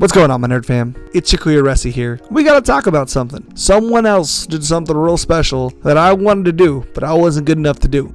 What's going on, my nerd fam? It's Chikuya Resi here. We gotta talk about something. Someone else did something real special that I wanted to do, but I wasn't good enough to do.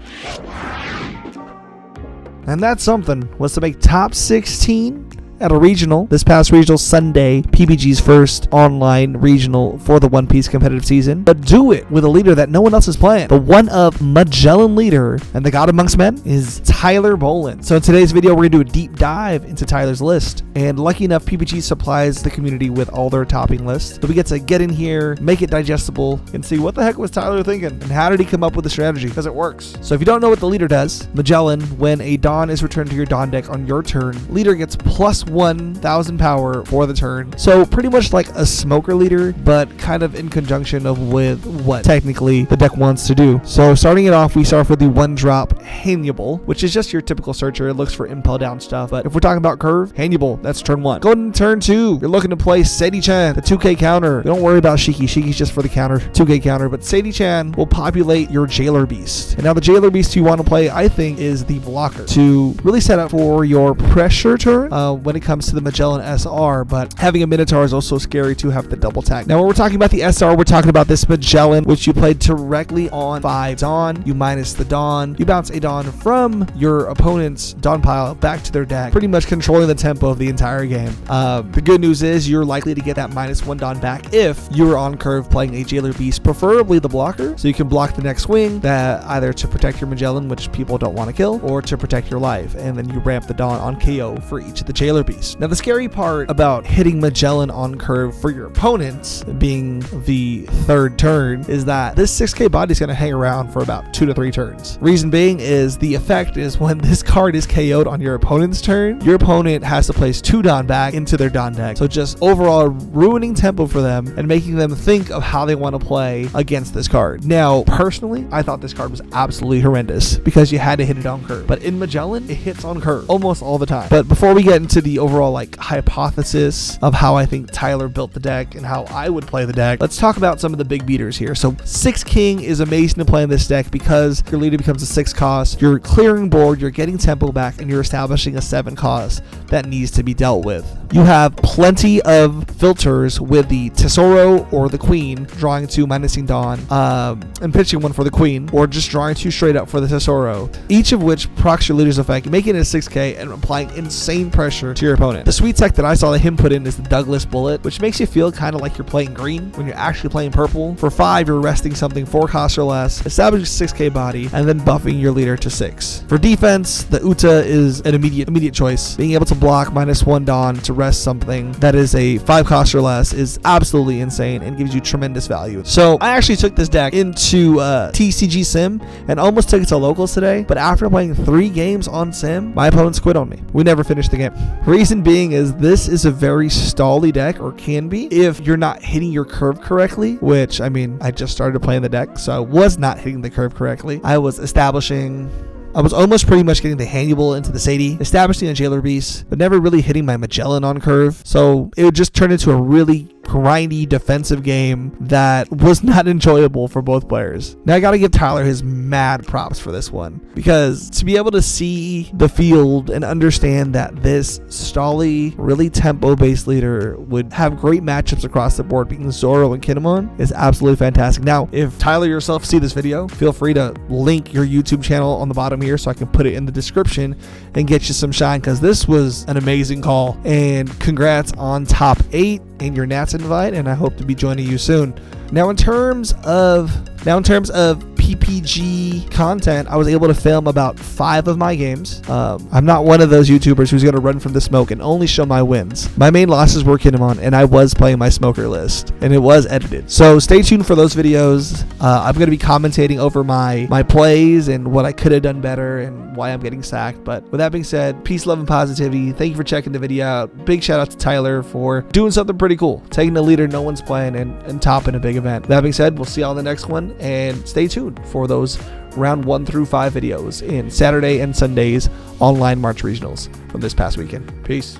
And that something was to make top 16 at a regional. This past regional Sunday, PBG's first online regional for the One Piece competitive season. But do it with a leader that no one else is playing. The one of Magellan leader and the god amongst men is Tyler Boland. So in today's video, we're gonna do a deep dive into Tyler's list. And lucky enough, PBG supplies the community with all their topping lists. So we get to get in here, make it digestible, and see what the heck was Tyler thinking and how did he come up with the strategy, because it works. So if you don't know what the leader does, Magellan, when a Dawn is returned to your Dawn deck on your turn, leader gets plus 1,000 power for the turn. So pretty much like a smoker leader, but kind of in conjunction with what technically the deck wants to do. So starting it off, we start off with the one drop Hannibal, which is just your typical searcher. It looks for impel down stuff. But if we're talking about curve, Hannibal, that's turn one. Going into turn two, you're looking to play Sadie-chan, the 2K counter. Don't worry about Shiki. Shiki's just for the counter, 2K counter. But Sadie-chan will populate your Jailer Beast. And now the Jailer Beast you want to play, I think, is the blocker to really set up for your pressure turn when it comes to the Magellan SR, but having a Minotaur is also scary to have the double tag. Now, when we're talking about the SR, we're talking about this Magellan, which you played directly on 5 Dawn. You minus the Dawn. You bounce a Dawn from your opponent's Dawn pile back to their deck, pretty much controlling the tempo of the entire game. The good news is you're likely to get that -1 Dawn back if you're on curve playing a Jailer Beast, preferably the blocker, so you can block the next swing, that either to protect your Magellan, which people don't want to kill, or to protect your life, and then you ramp the Dawn on KO for each of the Jailer Beasts. Now, the scary part about hitting Magellan on curve for your opponents, being the third turn, is that this 6K body is going to hang around for about 2 to 3 turns. Reason being is the effect is when this card is KO'd on your opponent's turn, your opponent has to place 2 Dawn back into their Dawn deck. So just overall ruining tempo for them and making them think of how they want to play against this card. Now, personally, I thought this card was absolutely horrendous because you had to hit it on curve. But in Magellan, it hits on curve almost all the time. But before we get into the overall hypothesis of how I think Tyler built the deck and how I would play the deck, let's talk about some of the big beaters here. So 6 King is amazing to play in this deck because your leader becomes a 6 cost, you're clearing board, you're getting tempo back, and you're establishing a 7 cost that needs to be dealt with. You have plenty of filters with the Tesoro or the Queen, drawing 2, minusing Dawn, and pitching 1 for the Queen, or just drawing 2 straight up for the Tesoro, each of which procs your leader's effect, making it a 6K and applying insane pressure to your opponent. The sweet tech that I saw him put in is the Douglas Bullet, which makes you feel kind of like you're playing green when you're actually playing purple. For 5, you're resting something 4 costs or less, establishing 6K body, and then buffing your leader to 6. For defense, the Uta is an immediate choice. Being able to block -1 Dawn to rest something that is a 5 cost or less is absolutely insane and gives you tremendous value. So I actually took this deck into TCG Sim and almost took it to locals today, but after playing 3 games on Sim, my opponents quit on me. We never finished the game. Reason being is this is a very stally deck, or can be, if you're not hitting your curve correctly, which, I mean, I just started playing the deck, so I was not hitting the curve correctly. I was almost pretty much getting the Hannibal into the Sadie, establishing a Jailer Beast, but never really hitting my Magellan on curve. So it would just turn into a really grindy defensive game that was not enjoyable for both players. Now I gotta give Tyler his mad props for this one, because to be able to see the field and understand that this stally, really tempo-based leader would have great matchups across the board, being Zoro and Kinemon, is absolutely fantastic. Now, if Tyler yourself see this video, feel free to link your YouTube channel on the bottom here so I can put it in the description and get you some shine, because this was an amazing call. And congrats on top 8 in your Nats invite, and I hope to be joining you soon. Now in terms of PPG content, I was able to film about 5 of my games. I'm not one of those YouTubers who's going to run from the smoke and only show my wins. My main losses were Kinemon, and I was playing my smoker list, and it was edited. So stay tuned for those videos. I'm going to be commentating over my plays and what I could have done better and why I'm getting sacked. But with that being said, peace, love, and positivity. Thank you for checking the video out. Big shout out to Tyler for doing something pretty cool, taking the leader no one's playing and topping a big event. That being said, we'll see y'all in the next one, and stay tuned for those round 1 through 5 videos in Saturday and Sunday's online March regionals from this past weekend. Peace.